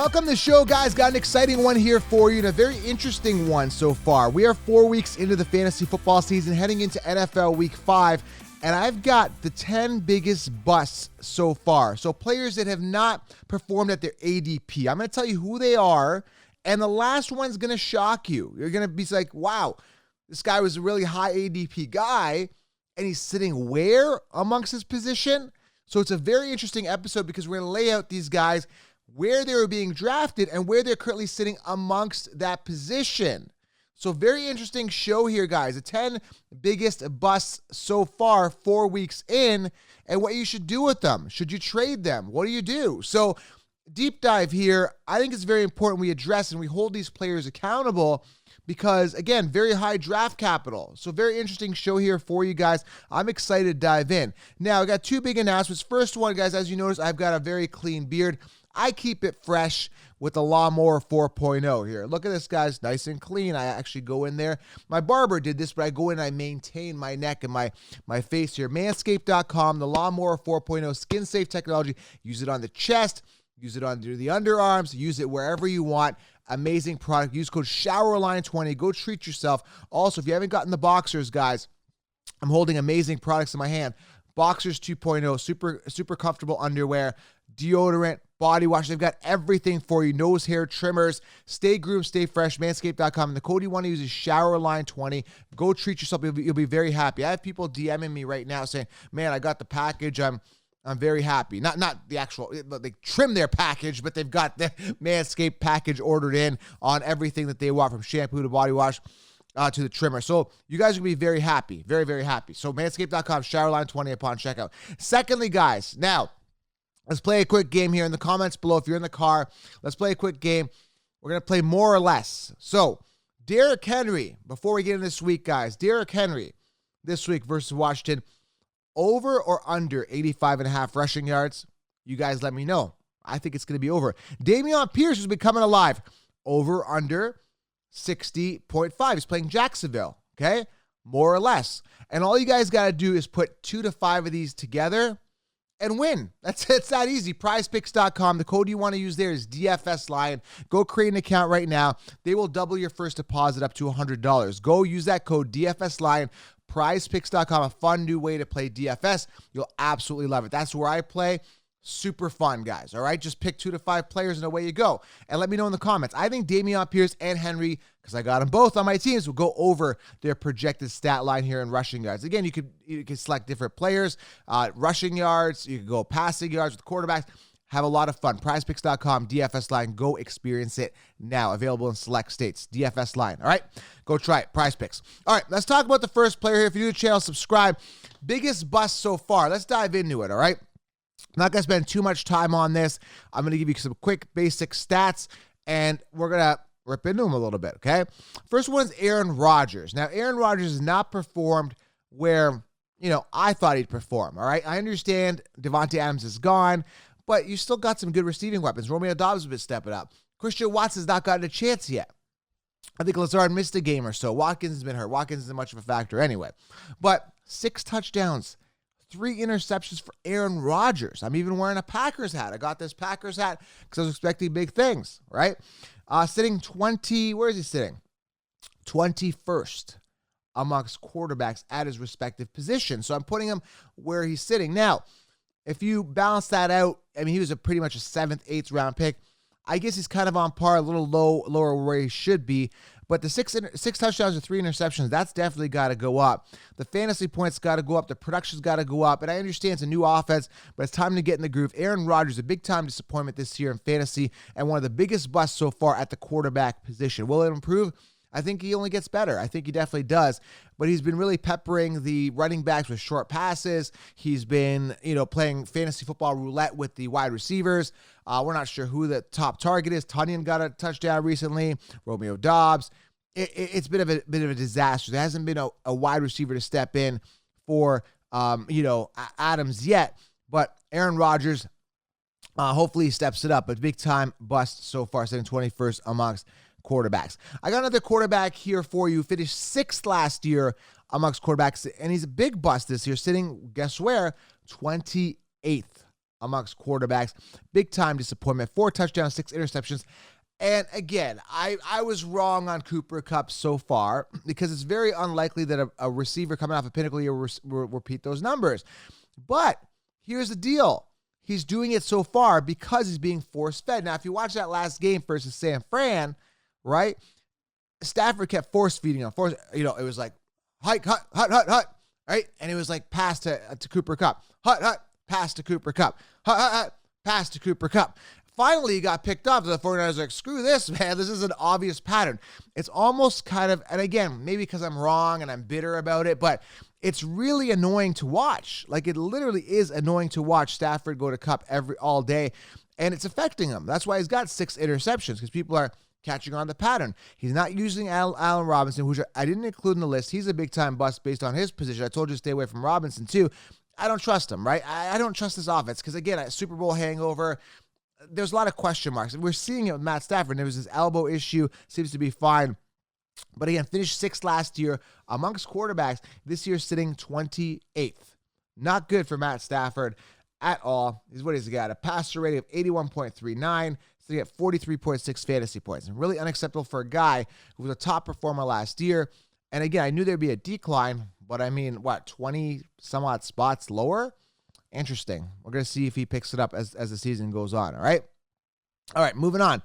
Welcome to the show, guys. Got an exciting one here for you and a very interesting one so far. We are 4 weeks into the fantasy football season, heading into NFL Week 5, and I've got the 10 biggest busts so far. So players that have not performed at their ADP. I'm going to tell you who they are, and the last one's going to shock you. You're going to be like, wow, this guy was a really high ADP guy, and he's sitting where amongst his position? So it's a very interesting episode because we're going to lay out these guys where they were being drafted and where they're currently sitting amongst that position. So very interesting show here, guys. The 10 biggest busts so far, 4 weeks in, and what you should do with them. Should you trade them? What do you do? So deep dive here. I think it's very important we address and we hold these players accountable because, again, very high draft capital. So very interesting show here for you guys. I'm excited to dive in. Now, I got two big announcements. First one, guys, as you notice, I've got a very clean beard. I keep it fresh with the Lawnmower 4.0 here. Look at this, guys, nice and clean. I actually go in there. My barber did this, but I go in and I maintain my neck and my face here. Manscaped.com, the Lawnmower 4.0 skin-safe technology. Use it on the chest, use it under the underarms, use it wherever you want. Amazing product. Use code SHOWERLINE20. Go treat yourself. Also, if you haven't gotten the boxers, guys, I'm holding amazing products in my hand. Boxers 2.0, super comfortable underwear, deodorant, body wash. They've got everything for you. Nose hair trimmers. Stay groomed, stay fresh. Manscaped.com. And the code you want to use is SHOWERLINE20. Go treat yourself. You'll be very happy. I have people DMing me right now saying, man, I got the package. I'm very happy. Not the actual, they trim their package, but they've got the Manscaped package ordered in on everything that they want, from shampoo to body wash to the trimmer. So you guys are going to be very happy. Very, very happy. So Manscaped.com, SHOWERLINE20 upon checkout. Secondly, guys, now, let's play a quick game here in the comments below. If you're in the car, let's play a quick game. We're going to play more or less. So, Derrick Henry, before we get into this week, guys, Derrick Henry this week versus Washington, over or under 85.5 rushing yards? You guys let me know. I think it's going to be over. Dameon Pierce has been coming alive. Over under 60.5. He's playing Jacksonville, okay? More or less. And all you guys got to do is put 2 to 5 of these together and win. It's that easy. PrizePicks.com. The code you want to use there is DFSLion. Go create an account right now. They will double your first deposit up to $100. Go use that code DFSLion. PrizePicks.com. A fun new way to play DFS. You'll absolutely love it. That's where I play. Super fun, guys. All right? Just pick 2 to 5 players and away you go. And let me know in the comments. I think Dameon Pierce and Henry, because I got them both on my teams, will go over their projected stat line here in rushing yards. Again, you could select different players, rushing yards. You could go passing yards with quarterbacks. Have a lot of fun. PrizePicks.com, DFS Line. Go experience it now. Available in select states. DFS Line. All right? Go try it. PrizePicks. All right, let's talk about the first player here. If you're new to the channel, subscribe. Biggest bust so far. Let's dive into it, all right? I'm not going to spend too much time on this. I'm going to give you some quick basic stats, and we're going to rip into them a little bit, okay? First one is Aaron Rodgers. Now, Aaron Rodgers has not performed where, I thought he'd perform, all right? I understand Devontae Adams is gone, but you still got some good receiving weapons. Romeo Doubs has been stepping up. Christian Watson's not gotten a chance yet. I think Lazard missed a game or so. Watkins has been hurt. Watkins isn't much of a factor anyway. But 6 touchdowns. 3 interceptions for Aaron Rodgers. I'm even wearing a Packers hat. I got this Packers hat because I was expecting big things, right? Sitting 20, where is he sitting? 21st amongst quarterbacks at his respective position. So I'm putting him where he's sitting. Now, if you balance that out, I mean, he was pretty much a 7th, 8th round pick. I guess he's kind of on par, a little lower where he should be. But the 6 touchdowns and 3 interceptions, that's definitely got to go up. The fantasy points got to go up. The production's got to go up. And I understand it's a new offense, but it's time to get in the groove. Aaron Rodgers, a big-time disappointment this year in fantasy and one of the biggest busts so far at the quarterback position. Will it improve? I think he only gets better. I think he definitely does. But he's been really peppering the running backs with short passes. He's been, playing fantasy football roulette with the wide receivers. We're not sure who the top target is. Tunyon got a touchdown recently. Romeo Doubs. It's been a bit of a disaster. There hasn't been a wide receiver to step in for, Adams yet. But Aaron Rodgers, hopefully he steps it up. But big time bust so far, sitting 21st amongst quarterbacks. I got another quarterback here for you. Finished 6th last year amongst quarterbacks, and he's a big bust this year, sitting, guess where? 28th amongst quarterbacks. Big time disappointment. 4 touchdowns, 6 interceptions. And again, I was wrong on Cooper Kupp so far because it's very unlikely that a receiver coming off a pinnacle year will repeat those numbers. But here's the deal. He's doing it so far because he's being force-fed. Now, if you watch that last game versus San Fran, right, Stafford kept force-feeding him. It was like, hike, hut, right? And it was like pass to Cooper Kupp. Hut, pass to Cooper Kupp. Hut, pass to Cooper Kupp. Finally, he got picked up. The 49ers were like, screw this, man. This is an obvious pattern. It's almost kind of, and again, maybe because I'm wrong and I'm bitter about it, but it's really annoying to watch. Like, it literally is annoying to watch Stafford go to Kupp all day, and it's affecting him. That's why he's got 6 interceptions, because people are catching on the pattern. He's not using Allen Robinson, which I didn't include in the list. He's a big-time bust based on his position. I told you to stay away from Robinson, too. I don't trust him, right? I don't trust this offense because, again, a Super Bowl hangover, there's a lot of question marks. We're seeing it with Matt Stafford. There was this elbow issue, seems to be fine. But again, finished 6th last year amongst quarterbacks. This year sitting 28th. Not good for Matt Stafford at all. What has he got? A passer rating of 81.39, sitting at 43.6 fantasy points. And really unacceptable for a guy who was a top performer last year. And again, I knew there'd be a decline, but 20 some odd spots lower? Interesting. We're going to see if he picks it up as the season goes on, all right? All right, moving on.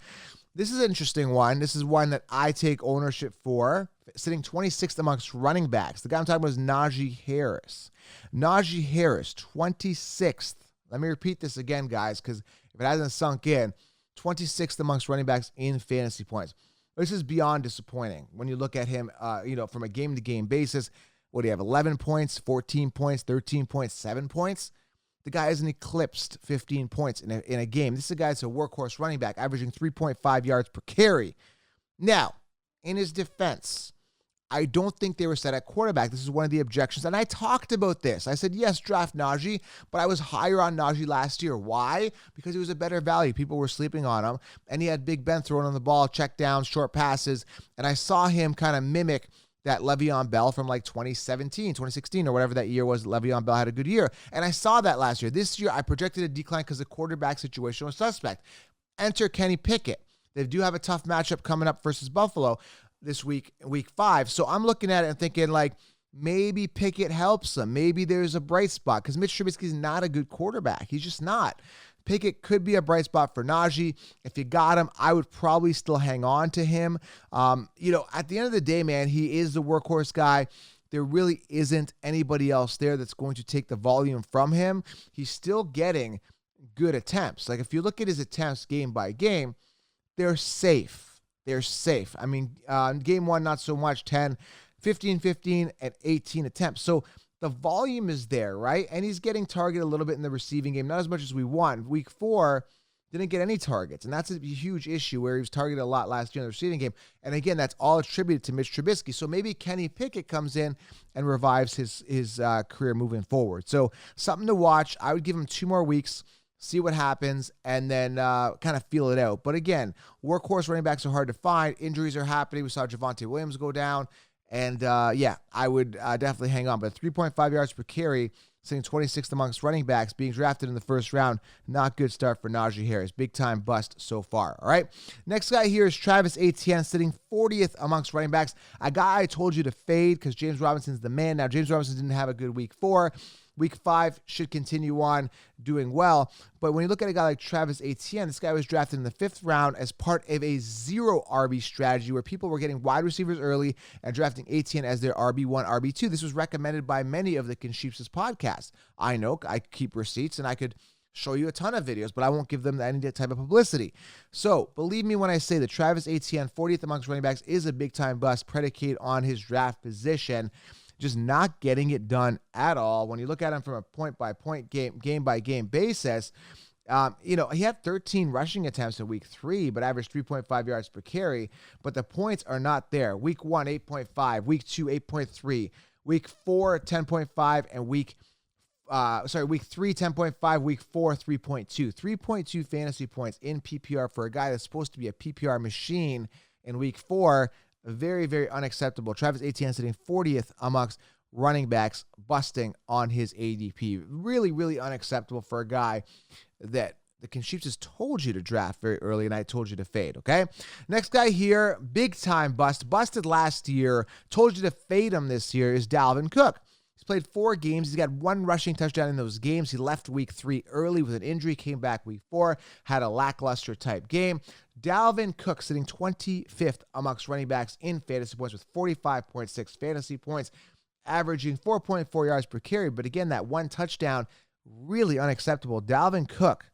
This is an interesting one. This is one that I take ownership for, sitting 26th amongst running backs. The guy I'm talking about is Najee Harris. Najee Harris, 26th. Let me repeat this again, guys, because if it hasn't sunk in, 26th amongst running backs in fantasy points. This is beyond disappointing when you look at him, from a game-to-game basis. What do you have, 11 points, 14 points, 13 points, 7 points? The guy hasn't eclipsed 15 points in a game. This is a guy that's a workhorse running back, averaging 3.5 yards per carry. Now, in his defense, I don't think they were set at quarterback. This is one of the objections. And I talked about this. I said, yes, draft Najee, but I was higher on Najee last year. Why? Because he was a better value. People were sleeping on him. And he had Big Ben throwing on the ball, check downs, short passes. And I saw him kind of mimic that Le'Veon Bell from like 2016 or whatever that year was. Le'Veon Bell had a good year. And I saw that last year. This year, I projected a decline because the quarterback situation was suspect. Enter Kenny Pickett. They do have a tough matchup coming up versus Buffalo this week, week 5. So I'm looking at it and thinking, like, maybe Pickett helps him. Maybe there's a bright spot because Mitch Trubisky's not a good quarterback. He's just not. Pickett could be a bright spot for Najee. If you got him, I would probably still hang on to him. At the end of the day, man, he is the workhorse guy. There really isn't anybody else there that's going to take the volume from him. He's still getting good attempts. Like, if you look at his attempts game by game, they're safe. They're safe. I mean, game 1, not so much, 10, 15, and 18 attempts. So the volume is there, right? And he's getting targeted a little bit in the receiving game, not as much as we want. Week 4, didn't get any targets, and that's a huge issue where he was targeted a lot last year in the receiving game. And again, that's all attributed to Mitch Trubisky. So maybe Kenny Pickett comes in and revives his career moving forward. So something to watch. I would give him 2 more weeks, see what happens, and then kind of feel it out. But again, workhorse running backs are hard to find. Injuries are happening. We saw Javonte Williams go down. And, I would definitely hang on. But 3.5 yards per carry, sitting 26th amongst running backs, being drafted in the first round. Not good start for Najee Harris. Big-time bust so far, all right? Next guy here is Travis Etienne, sitting 40th amongst running backs. A guy I told you to fade because James Robinson's the man. Now, James Robinson didn't have a good week 4. Week 5 should continue on doing well. But when you look at a guy like Travis Etienne, this guy was drafted in the 5th round as part of a 0 RB strategy where people were getting wide receivers early and drafting Etienne as their RB1, RB2. This was recommended by many of the Consheeps' podcasts. I know, I keep receipts and I could show you a ton of videos, but I won't give them any type of publicity. So believe me when I say that Travis Etienne, 40th amongst running backs, is a big-time bust predicated on his draft position. Just not getting it done at all. When you look at him from a point-by-point, game-by-game basis, he had 13 rushing attempts in week 3, but averaged 3.5 yards per carry. But the points are not there. Week 1, 8.5. Week 2, 8.3. Week 4, 10.5. And week 3, 10.5. Week 4, 3.2. 3.2 fantasy points in PPR for a guy that's supposed to be a PPR machine in week 4. Very, very unacceptable. Travis Etienne sitting 40th amongst running backs busting on his ADP. Really, really unacceptable for a guy that the Chiefs just told you to draft very early, and I told you to fade, okay? Next guy here, big-time bust. Busted last year. Told you to fade him this year is Dalvin Cook. He's played 4 games. He's got 1 rushing touchdown in those games. He left week 3 early with an injury, came back week 4, had a lackluster type game. Dalvin Cook sitting 25th amongst running backs in fantasy points with 45.6 fantasy points, averaging 4.4 yards per carry. But again, that 1 touchdown, really unacceptable. Dalvin Cook,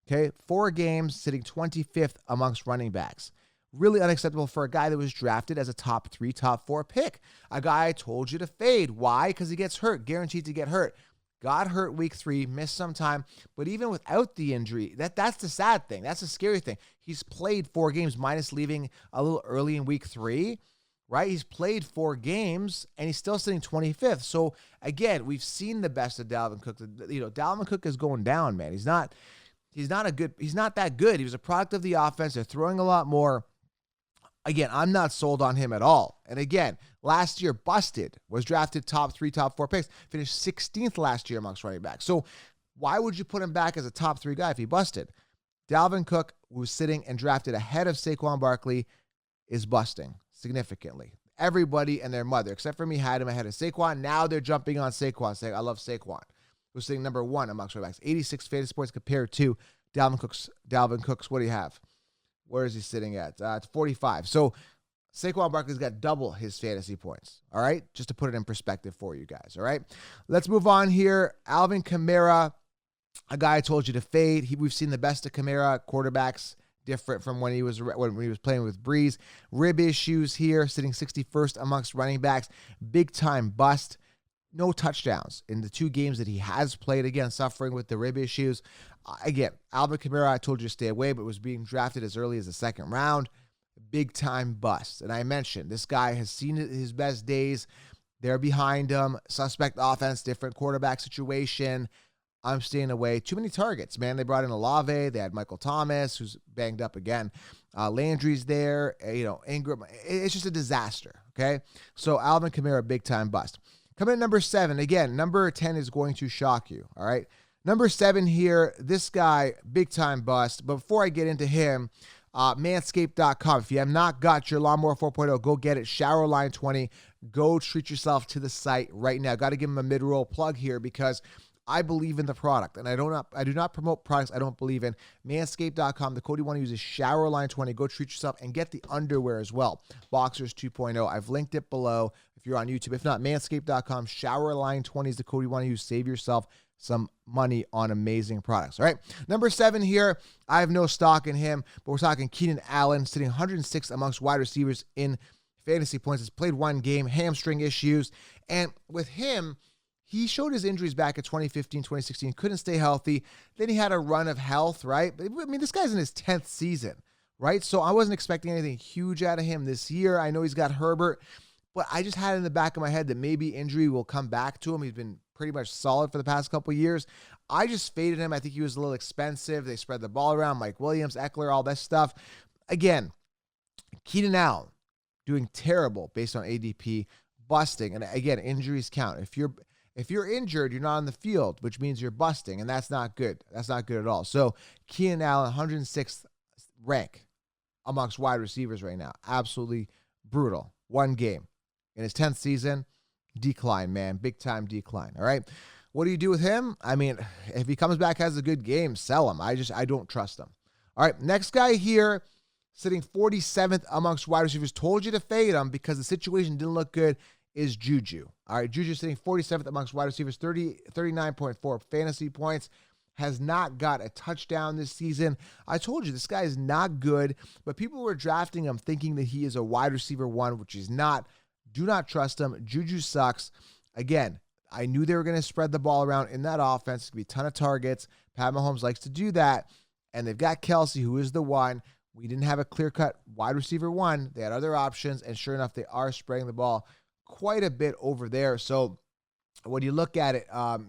okay, 4 games, sitting 25th amongst running backs. Really unacceptable for a guy that was drafted as a top 3, top 4 pick. A guy I told you to fade. Why? Because he gets hurt, guaranteed to get hurt. Got hurt week 3, missed some time, but even without the injury, that's the sad thing. That's the scary thing. He's played 4 games minus leaving a little early in week 3, right? He's played 4 games, and he's still sitting 25th. So, again, we've seen the best of Dalvin Cook. Dalvin Cook is going down, man. He's not that good. He was a product of the offense. They're throwing a lot more. Again, I'm not sold on him at all. And again, last year busted, was drafted top 3, top 4 picks, finished 16th last year amongst running backs. So why would you put him back as a top 3 guy if he busted? Dalvin Cook, who was sitting and drafted ahead of Saquon Barkley, is busting significantly. Everybody and their mother, except for me, had him ahead of Saquon. Now they're jumping on Saquon, saying, I love Saquon. Who's sitting number 1 amongst running backs. 86 fantasy points compared to Dalvin Cook's, what do you have? Where is he sitting at? It's 45. So Saquon Barkley's got double his fantasy points, all right? Just to put it in perspective for you guys, all right? Let's move on here. Alvin Kamara, a guy I told you to fade. We've seen the best of Kamara, quarterbacks, different from when he was playing with Breeze. Rib issues here, sitting 61st amongst running backs. Big-time bust. No touchdowns in the 2 games that he has played, again, suffering with the rib issues. Again, Alvin Kamara, I told you to stay away, but was being drafted as early as the 2nd round. Big-time bust. And I mentioned, this guy has seen his best days. They're behind him. Suspect offense, different quarterback situation. I'm staying away. Too many targets, man. They brought in Olave. They had Michael Thomas, who's banged up again. Landry's there. Ingram. It's just a disaster, okay? So Alvin Kamara, big-time bust. Coming at number 7, again, number 10 is going to shock you, all right? Number 7 here, this guy, big-time bust. But before I get into him, manscaped.com. If you have not got your Lawnmower 4.0, go get it. Shower Line 20. Go treat yourself to the site right now. Got to give him a mid-roll plug here because I believe in the product, and I do not promote products I don't believe in. Manscaped.com. The code you want to use is ShowerLine20. Go treat yourself and get the underwear as well. Boxers 2.0. I've linked it below if you're on YouTube. If not, Manscaped.com. ShowerLine20 is the code you want to use. Save yourself some money on amazing products. All right. Number 7 here. I have no stock in him, but we're talking Keenan Allen, sitting 106 amongst wide receivers in fantasy points. Has played 1 game, hamstring issues, and with him, he showed his injuries back at 2015, 2016, couldn't stay healthy. Then he had a run of health, right? I mean, this guy's in his 10th season, right? So I wasn't expecting anything huge out of him this year. I know he's got Herbert, but I just had in the back of my head that maybe injury will come back to him. He's been pretty much solid for the past couple of years. I just faded him. I think he was a little expensive. They spread the ball around. Mike Williams, Eckler, all that stuff. Again, Keenan Allen doing terrible based on ADP, busting. And again, injuries count. If you're injured, you're not on the field, which means you're busting, and that's not good. That's not good at all. So Keenan Allen, 106th rank amongst wide receivers right now. Absolutely brutal. 1 game. In his 10th season, decline, man. Big-time decline, all right? What do you do with him? I mean, if he comes back, has a good game, sell him. I don't trust him. All right, next guy here, sitting 47th amongst wide receivers. Told you to fade him because the situation didn't look good. Is Juju. All right, Juju sitting 47th amongst wide receivers, 39.4 fantasy points, has not got a touchdown this season. I told you, this guy is not good, but people were drafting him thinking that he is a wide receiver 1, which he's not. Do not trust him. Juju sucks. Again, I knew they were going to spread the ball around in that offense. It's going to be a ton of targets. Pat Mahomes likes to do that, and they've got Kelsey, who is the one. We didn't have a clear-cut wide receiver 1. They had other options, and sure enough, they are spreading the ball quite a bit over there. So when you look at it, when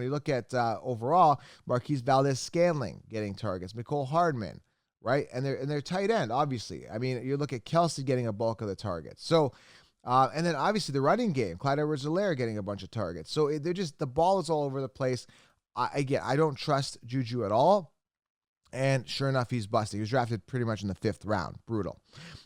you look at overall, Marquise Valdez-Scantling getting targets, Mecole Hardman, right? And they're tight end, obviously. I mean, you look at Kelsey getting a bulk of the targets. So And then obviously the running game, Clyde Edwards-Helaire getting a bunch of targets. So they're just, the ball is all over the place. Again, I don't trust Juju at all. And sure enough, he's busted. He was drafted pretty much in the 5th round. Brutal.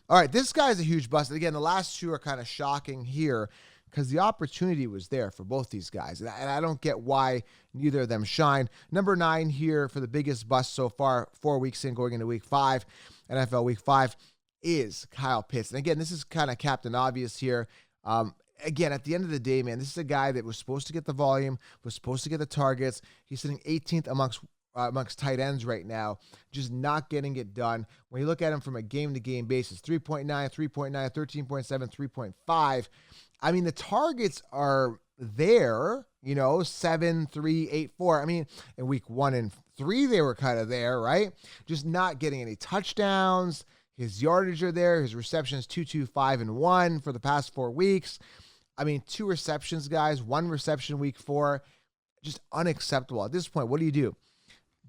All right, this guy's a huge bust. Again, the last two are kind of shocking here because the opportunity was there for both these guys. And I don't get why neither of them shine. Number 9 here for the biggest bust so far, 4 weeks in going into week 5, NFL week 5, is Kyle Pitts. And again, this is kind of Captain Obvious here. Again, at the end of the day, man, this is a guy that was supposed to get the volume, was supposed to get the targets. He's sitting 18th amongst tight ends right now, just not getting it done. When you look at him from a game-to-game basis, 3.9, 3.9, 13.7, 3.5, I mean, the targets are there, 7, 3, 8, 4. I mean, in week 1 and 3, they were kind of there, right? Just not getting any touchdowns. His yardage are there. His receptions, 2, 2, 5, and 1 for the past 4 weeks. I mean, 2 receptions, guys, 1 reception week 4. Just unacceptable. At this point, what do?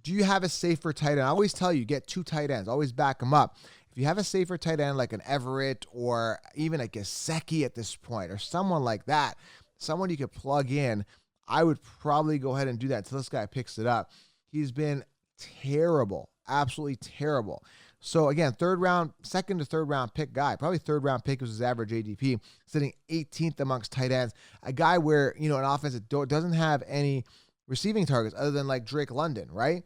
Do you have a safer tight end? I always tell you, get 2 tight ends. Always back them up. If you have a safer tight end like an Everett or even a Gesicki at this point or someone like that, someone you could plug in, I would probably go ahead and do that until this guy picks it up. He's been terrible, absolutely terrible. So again, 2nd to 3rd round pick guy, probably 3rd round pick was his average ADP, sitting 18th amongst tight ends. A guy where, an offense that doesn't have any receiving targets other than like Drake London, right?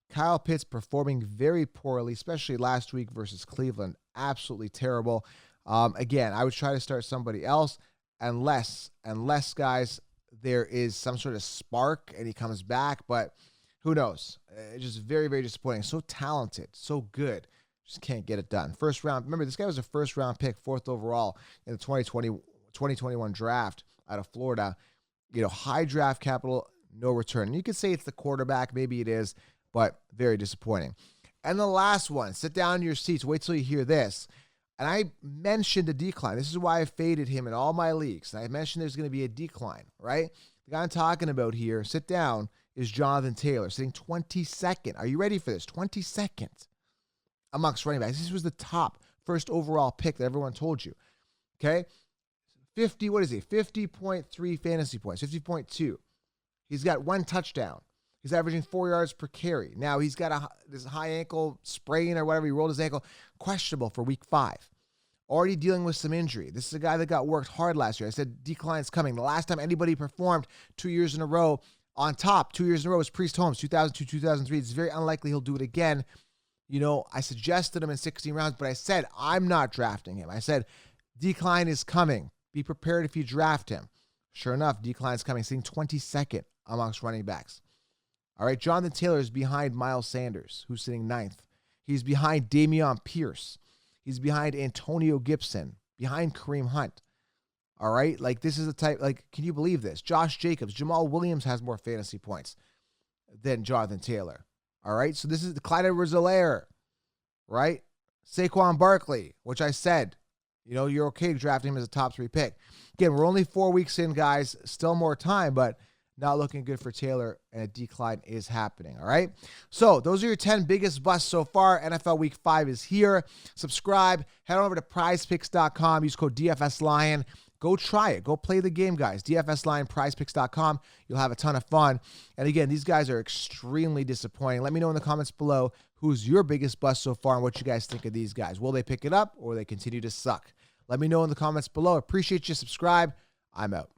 Kyle Pitts performing very poorly, especially last week versus Cleveland. Absolutely terrible. Again, I would try to start somebody else unless guys, there is some sort of spark and he comes back, but who knows? It's just very, very disappointing. So talented, so good. Just can't get it done. 1st round. Remember, this guy was a 1st round pick, 4th overall in the 2021 draft out of Florida. High draft capital, no return. And you could say it's the quarterback. Maybe it is, but very disappointing. And the last one, sit down in your seats. Wait till you hear this. And I mentioned a decline. This is why I faded him in all my leagues. And I mentioned there's going to be a decline, right? The guy I'm talking about here, sit down, is Jonathan Taylor, sitting 22nd. Are you ready for this? 22nd amongst running backs. This was the top 1st overall pick that everyone told you. Okay? 50.3 fantasy points, 50.2. He's got 1 touchdown. He's averaging 4 yards per carry. Now, he's got this high ankle sprain or whatever. He rolled his ankle. Questionable for week 5. Already dealing with some injury. This is a guy that got worked hard last year. I said decline's coming. The last time anybody performed 2 years in a row on top, 2 years in a row, was Priest Holmes, 2002, 2003. It's very unlikely he'll do it again. I suggested him in 16 rounds, but I said I'm not drafting him. I said decline is coming. Be prepared if you draft him. Sure enough, decline is coming, sitting 22nd amongst running backs. All right, Jonathan Taylor is behind Miles Sanders, who's sitting 9th. He's behind Dameon Pierce. He's behind Antonio Gibson, behind Kareem Hunt. All right, this is the type, can you believe this? Josh Jacobs, Jamal Williams has more fantasy points than Jonathan Taylor. All right, so this is the Clyde Edwards-Helaire, right? Saquon Barkley, which I said, you're okay drafting him as a top 3 pick. Again, we're only 4 weeks in, guys. Still more time, but not looking good for Taylor, and a decline is happening, all right? So those are your 10 biggest busts so far. NFL Week 5 is here. Subscribe. Head on over to prizepicks.com. Use code DFSLion. Go try it. Go play the game, guys. DFSLion, prizepicks.com. You'll have a ton of fun. And again, these guys are extremely disappointing. Let me know in the comments below who's your biggest bust so far and what you guys think of these guys. Will they pick it up or will they continue to suck? Let me know in the comments below. Appreciate you. Subscribe. I'm out.